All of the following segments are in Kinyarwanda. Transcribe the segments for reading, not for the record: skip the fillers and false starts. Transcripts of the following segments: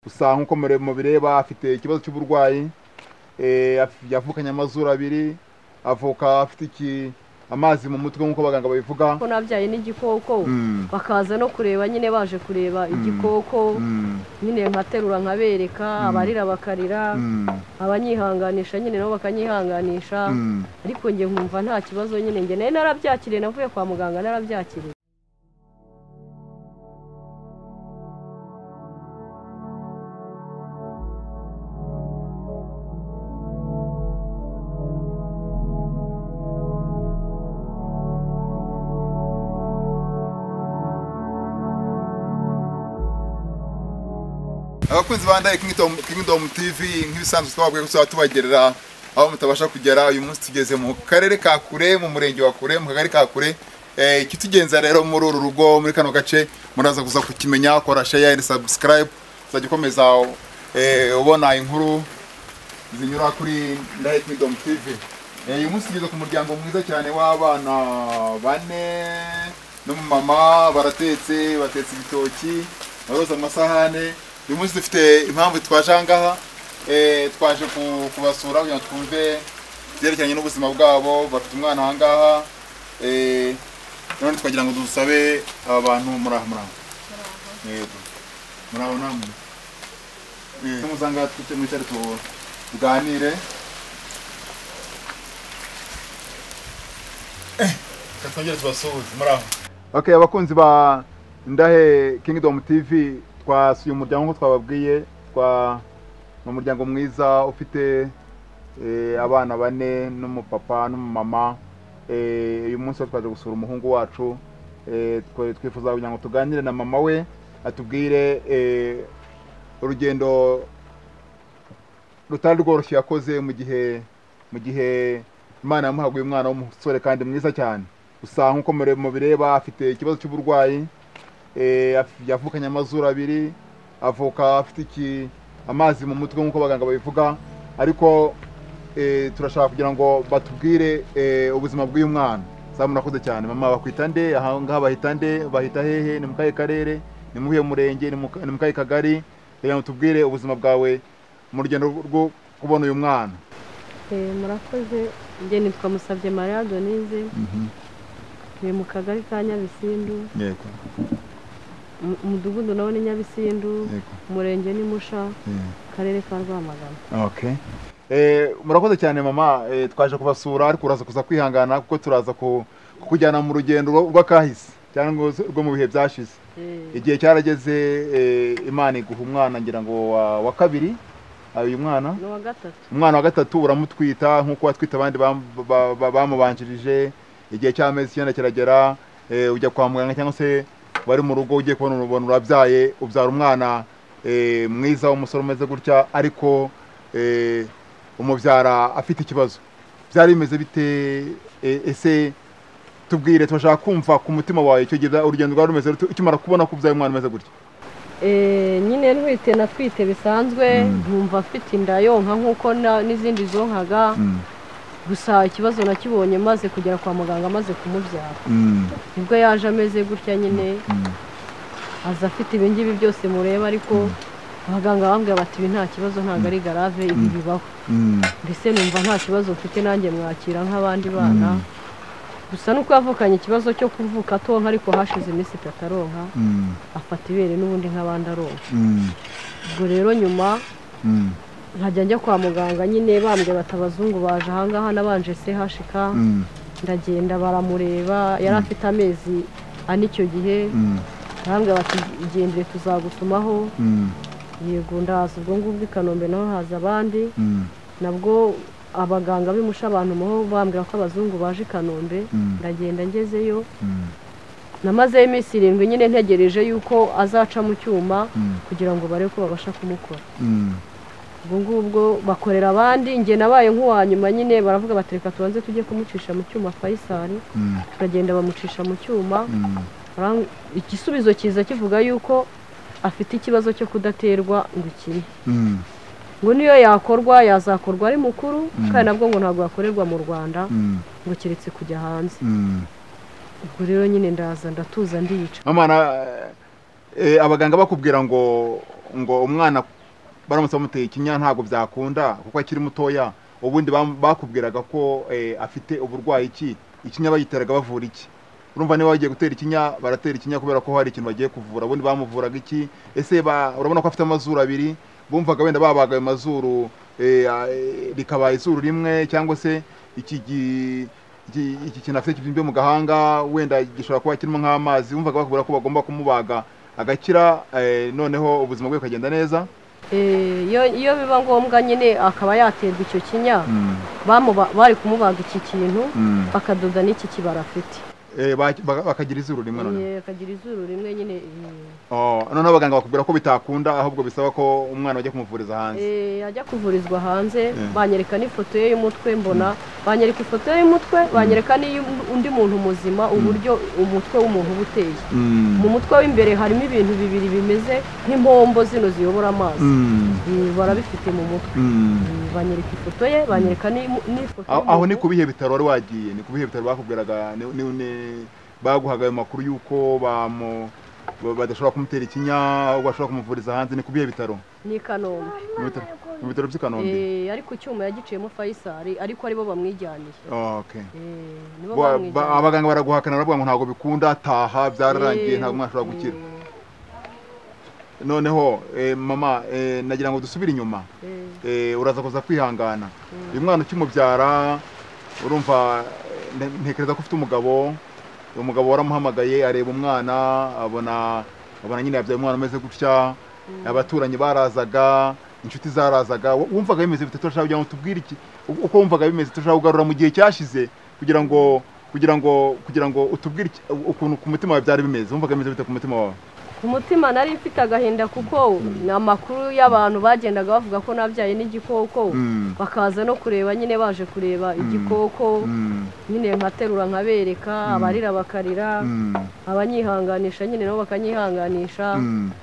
gusa nkuko mubireba afite ikibazo cy'uburwayi, yavukanye amazuru abiri, avuka afite amazi mu mutwe nkuko abaganga babivuga ko nabyaye n'igikoko bakaza no kureba nyine baje kureba igikoko nyine nkaterura nkabereka abarira bakarira abanyihanganisha nyine nabo bakanyihanganisha ariko nge nkumva nta kibazo nyine nge naye narabyakiriye navuye kwa muganga narabyakiriye. Abakunzi bandaye Kingdom TV nk'ibisanzwe twababwiye ko tubagerera aho mutabasha kugera. Uyu munsi tugeze mu karere ka Kure, mu murenge wa Kure, mu kagari ka Kure. Ikitugenza rero muri uru rugo muri kano gace muraza kuza kukimenya, kora share and subscribe, uzajya ukomeza ubona inkuru zinyura kuri Ndaye Kingdom TV. Uyu munsi tugeze ku muryango mwiza cyane w'abana bane n'umumama, batetse ibitoki, baroza amasahane. Uyu munsi dufite impamvu twaje ahangaha, twaje kubasura kugira ngo twumve byerekeranye n'ubuzima bwabo. Bafite umwana ahangaha, none twagira ngo dusabe abantu muraho yego muraho namwe tumuzanga twicare tuganire. Katongere tubasuhuze muraho. Okay, abakunzi ba Ndaye Kingdom TV, twasuye umuryango nko twababwiye, mu muryango mwiza ufite abana bane n'umupapa n'umumama. Uyu munsi twaje gusura umuhungu wacu, twifuza kugira ngo tuganire na mama we atubwire urugendo rutari rworoshye yakoze mu gihe Imana yamuhaguye umwana w'umusore kandi mwiza cyane. Gusa nkuko mubireba afite ikibazo cy'uburwayi, yavukanye amazuru abiri, avuka afite amazi mu mutwe nkuko abaganga babivuga, ariko turashaka kugira ngo batubwire ubuzima bw'uyu mwana. Murakoze cyane. Mama bakwita nde? Ahangaha bahita nde? Bahita hehe? Ni mu kahe karere? Ni mu murenge? Ni mu kahe kagari? Kugira ngo tubwire ubuzima bwawe mu rugendo rwo kubona uyu mwana. Murakoze. Nge nitwa Musabye Maria Denise, ni mu kagari ka Nyabisindu, yego umudugudu nawo ni Nyabisindu, umurenge ni Musha, karere ka Rwamagana. Okay. Murakoze cyane mama, twaje kubasura ariko uraza kuza kwihangana kuko turaza kukujyana mu rugendo rw'akahise cyangwa rwo mu bihe byashize. Igihe cyarageze, Imana iguha umwana ngira ngo wa kabiri. Uyu mwana no wa gatatu, umwana wa gatatu uramutwita nkuko watwita abandi bamubanjirije. Igihe cy'amezi 9 kiragera, ujya kwa muganga cyangwa se wari mu rugo ugiye kubona urabyaye, ubyara umwana mwiza w'umusore umeze gutya, ariko umubyara afite ikibazo. Byari bimeze bite? Ese tubwire, tubashaka kumva ku mutima wawe icyo gihe urugendo rwari rumeze ukimara kubona ko ubyaye umwana umeze gutya. Nyine natwite bisanzwe, nkumva afite inda yonka nkuko n'izindi zonkaga. Gusa ikibazo nakibonye maze kugera kwa muganga maze kumubyara, nibwo yaje ameze gutya nyine, aza afite ibingibi byose mureba, ariko abaganga bambwira bati ibi nta kibazo, ntabwo ari garave, ibi bibaho. Mbese numva nta kibazo mfite, nanjye mwakira nk'abandi bana. Gusa nuko yavukanye ikibazo cyo kuvuka atonka, ariko hashize iminsi 3 aronka, afata ibere n'ubundi nk'abandi aronka. Ubwo rero nyuma nkajya njya kwa muganga nyine, bambwe batabazungu baje ahangaha, nabanje CHK, ndagenda baramureba. Yari afite amezi 4 icyo gihe, bambwe bati igendere tuzagutumaho. Yego ndaza. Ubwo ngubwo i Kanombe naho haza abandi, nabwo abaganga bimusha abantu muho bambwira ko abazungu baje i Kanombe. Ndagenda ngezeyo, namazeyo iminsi 7 nyine ntegereje yuko azaca mu cyuma kugira ngo barebe ko babasha kumukora. Ubwo ngubwo bakorera abandi, nge nabaye nk'uwa nyuma nyine, baravuga bati reka tubanze tujye kumucisha mu cyuma Faisal. Turagenda bamucisha mu cyuma, igisubizo kiza kivuga yuko afite ikibazo cyo kudaterwa ngo ikine. Ngo niyo yakorwa yazakorwa ari mukuru, kandi nabwo ngo ntabwo yakorerwa mu Rwanda, ngo kiretse kujya hanze. Ubwo rero nyine ndaza ndatuza ndiyica. Mama, abaganga bakubwira ngo ngo umwana baramutse bamuteye ikinya ntabwo byakunda kuko akiri mutoya, ubundi bakubwiraga ko afite uburwayi ikinya bayiteraga bavura iki? Urumva niba bagiye gutera ikinya baratera ikinya kubera ko hari ikintu bagiye kuvura, ubundi bamuvuraga iki? Ese urabona ko afite amazuru abiri, bumvaga wenda babaga ayo mazuru rikaba izuru rimwe, cyangwa se iki kintu afite kibimbe mu gahanga wenda gishobora kuba kirimo nk'amazi, bumvaga bakubwira ko bagomba kumubaga agakira, noneho ubuzima bwe bukagenda neza. iyo biba ngombwa nyine akaba yaterwa icyo kinya, bari kumubaga iki kintu bakadoda n'iki kibara afite, bakagira izuru rimwe. None akagira izuru rimwe nyine. Noneho abaganga bakubwira ko bitakunda, ahubwo bisaba ko umwana ajya kumuvuriza hanze. Ajya kuvurizwa hanze. Banyereka n'ifoto ye y'umutwe, mbona banyereka ifoto ye y'umutwe, banyereka n'undi muntu muzima uburyo umutwe w'umuntu uba uteye. Mu mutwe w'imbere harimo ibintu bibiri bimeze nk'impombo zino ziyobora amazi, barabifite mu mutwe. Banyereka ifoto ye, banyereka n'ifoto. Aho ni ku bihe bitaro wari wagiye? Ni ku bihe bitaro bakubwiraga baguhaga ayo makuru y'uko badashobora kumutera ikinya ahubwo bashobora kumuvuriza hanze? Ni ku bihe bitaro? Ni Kanombe. Mu bitaro by'i Kanombe? Ariko icyuma yagiciyemo Faisal, ariko aribo bamwijyaniye. Abaganga baraguhakana baravuga ngo ntabwo bikunda, taha, byararangiye, ntabwo umwana ashobora gukira. Noneho mama, nagira ngo dusubire inyuma, uraza kuza kwihangana. Uyu mwana ukimubyara, urumva ntekereza ko ufite umugabo waramuhamagaye, areba umwana, abona nyine yabyaye umwana umeze gutya, abaturanyi barazaga, inshuti zarazaga. Wumvaga bimeze bite? Turashaka kugira ngo tubwire iki uko wumvaga bimeze, turashaka kugarura mu gihe cyashize kugira ngo utubwire ukuntu ku mutima wawe byari bimeze. Wumvaga bimeze bite ku mutima wawe? Ku mutima nari mfite agahinda, kuko amakuru y'abantu bagendaga bavuga ko nabyaye n'igikoko, bakaza no kureba, nyine baje kureba igikoko, nyine nkaterura nkabereka, abarira bakarira, abanyihanganisha nyine nabo bakanyihanganisha,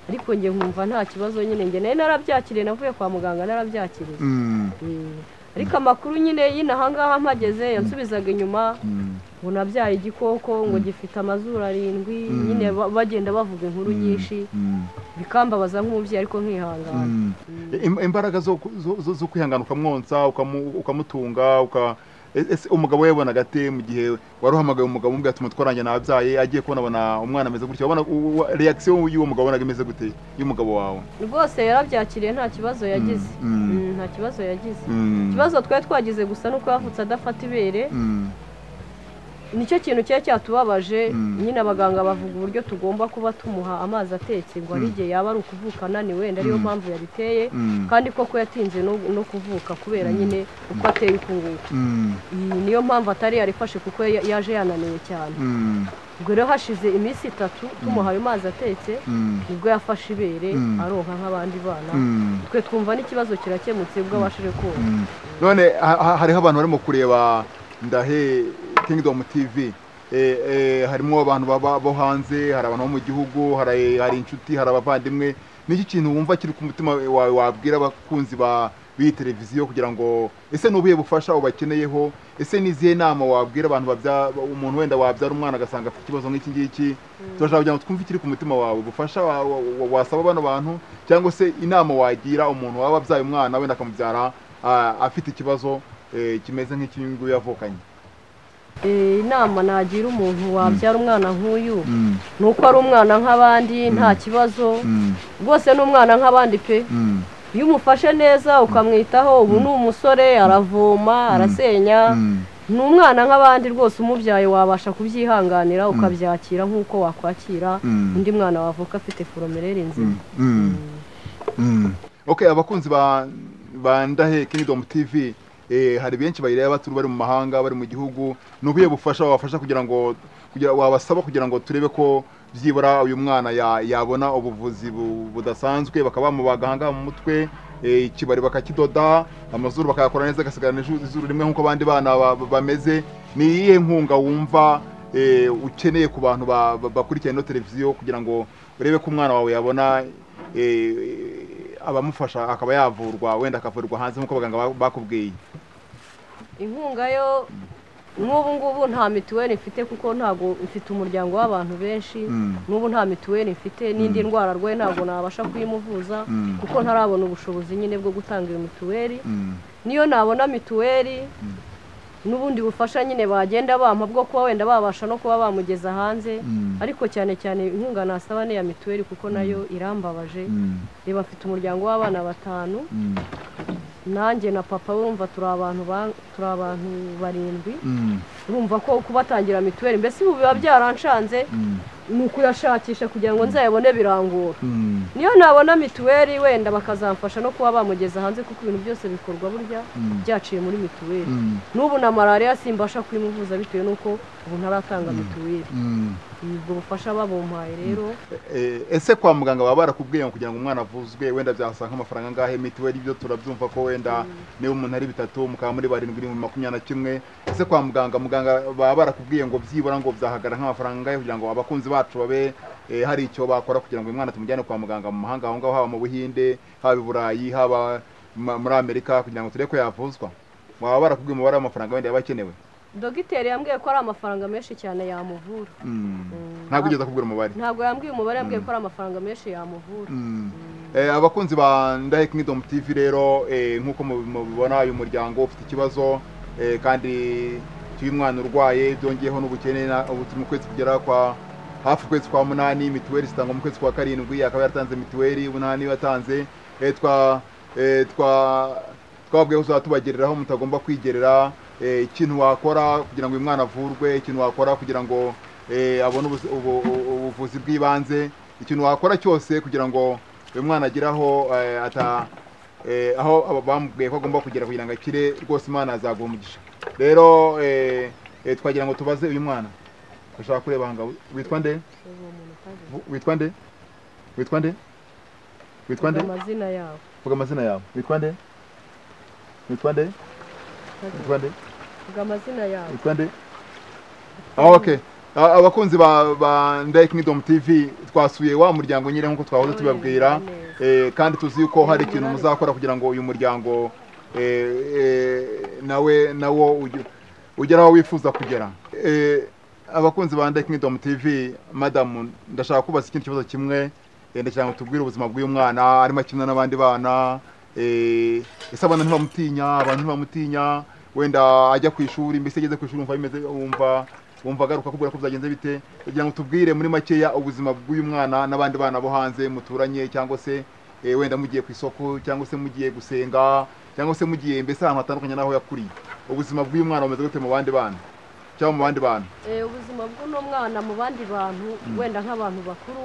ariko njye nkumva nta kibazo. Nyine njye nari narabyakiriye, navuye kwa muganga narabyakiriye. Ariko amakuru nyine y'inahangaha mpageze yansubizaga inyuma, ngo nabyaye igikoko, ngo gifite amazuru 7, nyine bagenda bavuga inkuru nyinshi, bikambabaza nk'umubyeyi ariko nkihangana. Imbaraga zo kwihangana ukamwonsa, ukamutunga, ese umugabo we yabonaga ate mu gihe waruhamagaye umugabo umubwira ati umutwaranjye nabyaye, agiye kubona umwana ameze gutyo? Wabona reaction y'uwo mugabo wabonaga imeze gute, y'umugabo wawe? Rwose yarabyakiriye, nta kibazo yagize. Nta kibazo yagize. Ikibazo twari twagize gusa nuko yavutse adafata ibere, nicyo kintu cyari cyatubabaje. Nyine abaganga bavuga uburyo tugomba kuba tumuha amazi atetse, ngo ari igihe yaba ari ukuvuka ananiwe, wenda ariyo mpamvu yabiteye, kandi koko yatinze no kuvuka kubera nyine uko ateye uku nguku. Niyo mpamvu atari yarifashe, kuko yaje yananiwe cyane. Ubwo rero hashize iminsi 3 tumuha ayo mazi atetse, nibwo yafashe ibere aronka nk'abandi bana. Twe twumva n'ikibazo kirakemutse ubwo abashije koga. None hariho abantu barimo kureba Ndahe Kingdom TV, harimo abantu bo hanze, hari abantu bo mu gihugu, hari inshuti, hari abavandimwe. Niki kintu wumva kiri ku mutima wawe wabwira abakunzi b'iyi televiziyo kugira ngo ese nubuye bufasha ubakeneyeho? Ese nizihe nama wabwira abantu umuntu wenda wabyara umwana agasanga afite ikibazo nk'iki ngiki? Turashaka kugira ngo twumve ikiri ku mutima wawe, bufasha wasaba bano bantu, cyangwa se inama wagira umuntu waba abyaye umwana wenda akamubyara afite ikibazo kimeze nk'iki nguyu yavukanye. Inama nagira umuntu wabyara umwana nk'uyu, nuko ari umwana nk'abandi, nta kibazo rwose, n'umwana nk'abandi pe. Iyo umufashe neza ukamwitaho, ubu ni umusore, aravoma, arasenya, ni umwana nk'abandi rwose. Umubyaye wabasha kubyihanganira, ukabyakira nk'uko wakwakira undi mwana wavuka afite foromerere nzima. Okay, abakunzi ba Ndahe Kingdom TV, hari benshi bayireba bari mu mahanga, bari mu gihugu. Nubuye bufasha wabafasha wabasaba kugira ngo turebe ko byibura uyu mwana yabona ubuvuzi budasanzwe, bakaba bamubaga hanga mu mutwe, ikibari bakakidoda, amazuru bakayakora neza, agasigara izuru rimwe nk'uko abandi bana bameze. Ni iyihe nkunga wumva ukeneye ku bantu bakurikirana televiziyo kugira ngo urebe ko umwana wawe yabona abamufasha akaba yavurwa, wenda akavurirwa hanze nk'uko abaganga bakubwiye? Inkunga yo n'ubu ngubu nta mituweli mfite kuko ntabwo mfite umuryango w'abantu benshi n'ubu nta mituweli mfite n'indi ndwara arwaye ntabwo nabasha kuyimuvuza kuko ntarabona ubushobozi nyine bwo gutanga iyo mituweli niyo nabona mituweli n'ubundi bufasha nyine bagenda bampa bwo kuba wenda babasha no kuba bamugeza hanze ariko cyane cyane inkunga nasaba ni ya mituweli kuko nayo irambabaje reba mfite umuryango w'abana 5 nanjye na papa urumva turi abantu 7 urumva ko kubatangira mituweli mbese ubu biba byaranshanze ni ukuyashakisha kugira ngo nzayabone birangora niyo nabona mituweli wenda bakazamfasha no kuba bamugeza hanze kuko ibintu byose bikorwa burya byaciye muri mituweli n'ubu na malaria simbasha kwimuvuza bitewe n'uko ubu ntaratanga mituweli ubwo bufasha babumpaye rero ese kwa muganga baba barakubwiye kugira ngo umwana avuzwe wenda byasanga amafaranga ngahe mituweli byo turabyumva ko wenda niba umuntu ari 3 mukaba muri 721 ese kwa muganga baba barakubwiye ngo byibura ngo byahagara nk'amafaranga ngahe kugira ngo abakunzi bacu babe hari icyo bakora kugira ngo umwana tumujyane kwa muganga mu mahanga aho ngaho haba mu Buhinde haba i Burayi haba muri Amerika kugira ngo tureke ko yavuzwa baba barakubwiye umubare w'amafaranga wenda yabakenewe dogiteri yambwiye ko ari amafaranga menshi cyane yamuvura ntabwo ugeze kubwira umubare ntabwo yambwiye umubare yambwiye ko ari amafaranga menshi yamuvura abakunzi ba Ndahe Kingdom TV rero nk'uko mubibona uyu muryango ufite ikibazo kandi cy'uyu mwana urwaye byongeyeho n'ubukene ubu mu kwezi kugera kwa hafi kwezi kwa 8 mituweli zitangwa mu kwezi kwa 7 akaba yaratanze mituweli ubu nta niyo yatanze twabwiye uzatubagereraho mutagomba kwigerera ikintu wakora kugira ngo uyu mwana avurwe ikintu wakora kugira ngo abone ubuvuzi bw'ibanze ikintu wakora cyose kugira ngo uyu mwana ageraho aho bamubwiye ko agomba kugera kugira ngo akire rwose Imana azaguha umugisha rero twagira ngo tubaze uyu mwana ushaka kureba hanga witwa nde amazina yawe vuga amazina yawe witwa nde vuga amazina yawe witwa nde okay abakunzi ba Ndahe Kingdom TV twasuye wa muryango nyine nkuko twahoze tubabwira kandi tuzi yuko hari ikintu muzakora kugira ngo uyu muryango nawo ugeraho wifuza kugera abakunzi ba Ndahe Kingdom TV madam ndashaka kubaza ikindi kibazo kimwe ndashaka ngo tubwire ubuzima bw'uyu mwana arimo akina n'abandi bana ese abantu ntibamutinya wenda ajya ku ishuri mbese ageze ku ishuri umva bimeze wumva garuka kubura ko byagenze bite kugira ngo tubwire muri makeya ubuzima bw'uyu mwana n'abandi bana bo hanze muturanye cyangwa se wenda mugiye ku isoko cyangwa se mugiye gusenga cyangwa se mugiye mbese ahantu hatandukanye naho yakuriye ubuzima bw'uyu mwana bumeze gute mu bandi bana cyangwa mu bandi bantu ubuzima bw'uno mwana mu bandi bantu wenda nk'abantu bakuru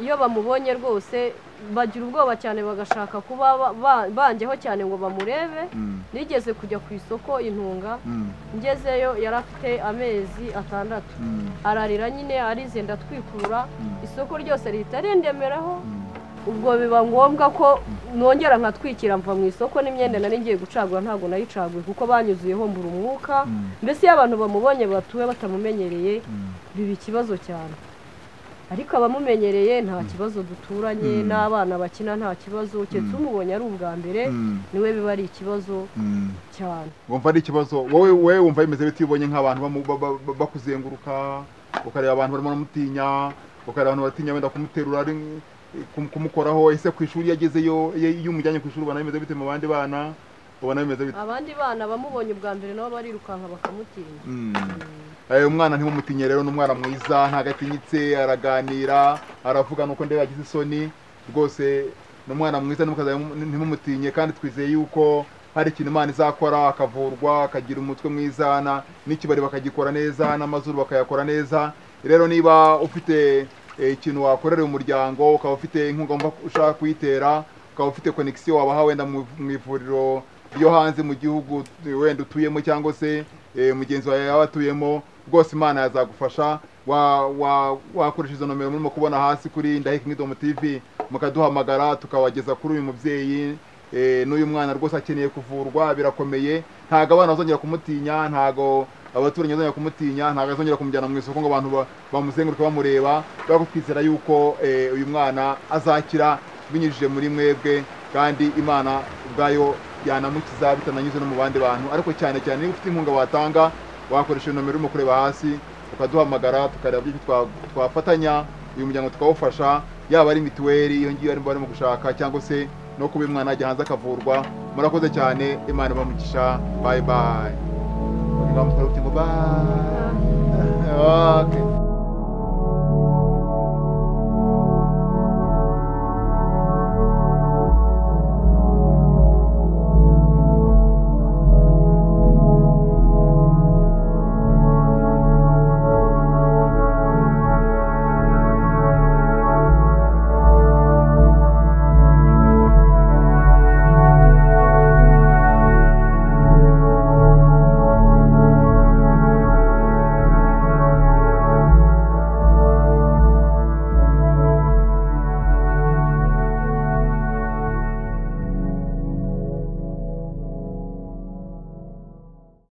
iyo bamubonye rwose bagira ubwoba cyane bagashaka kuba banjyeho cyane ngo bamurebe nigeze kujya ku isoko intunga ngezeyo yari afite amezi 6 ararira nyine arize ndatwikurura isoko ryose rihita rindemeraho ubwo biba ngombwa ko nongera nkatwikira mva mu isoko n'imyenda nari ngiye gucagura ntabwo nayicaguye kuko banyuzuyeho mbura umwuka mbese iyo abantu bamubonye batuwe batamumenyereye biba ikibazo cyane ariko abamumenyereye nta kibazo duturanye n'abana bakina nta kibazo cyetse umubonye ari ubwa mbere niwe biba ari ikibazo cyane wumva ari ikibazo wowe wumva bimeze biti ubonye nk'abantu bakuzenguruka ukareba abantu barimo bamutinya ukareba abantu batinya wenda kumuterura kumukoraho ese ku ishuri yagezeyo iyo umujyanye ku ishuri ubona bimeze bite mu bandi bana ubona bimeze bite abandi bana bamubonye ubwa mbere nabo barirukanka bakamutinya umwana ntimumutinye rero n'umwana mwiza ntagatinyitse araganira aravuga nuko ndebe yagize isoni rwose n'umwana mwiza ntimumutinye kandi twizeye yuko hari ikintu Imana izakora akavurwa akagira umutwe mwiza n'ikibari bakagikora neza n'amazuru bakayakora neza rero niba ufite ikintu wakorera umuryango ukaba ufite inkunga ushaka kuyitera ukaba ufite connection wabaha wenda mu ivuriro ryo hanze mu gihugu wenda utuyemo cyangwa se mugenzi wawe yabatuyemo rwose Imana yazagufasha wakoresha izo nomero murimo kubona hasi kuri Ndahe Kingdom TV mukaduhamagara tukawageza kuri uyu mubyeyi n'uyu mwana rwose akeneye kuvurwa birakomeye ntago abana bazongera kumutinya ntago abaturanyi bazongera kumutinya ntago azongera kumujyana mu isoko ngo abantu bamuzenguruka bamureba twizera yuko uyu mwana azakira binyujije muri mwebwe kandi Imana ubwayo yanamukiza bitananyuze no mu bandi bantu ariko cyane cyane niba ufite inkunga watanga wakoresha nomero urimo kureba hasi ukaduhamagara tukareba ibyo twafatanya uyu muryango tukawufasha, yaba ari mituweli iyo ngiyo barimo gushaka cyangwa se no kuba umwana ajya hanze akavurwa. Murakoze cyane, Imana ibamugisha. Bye bye. Bye. Okay.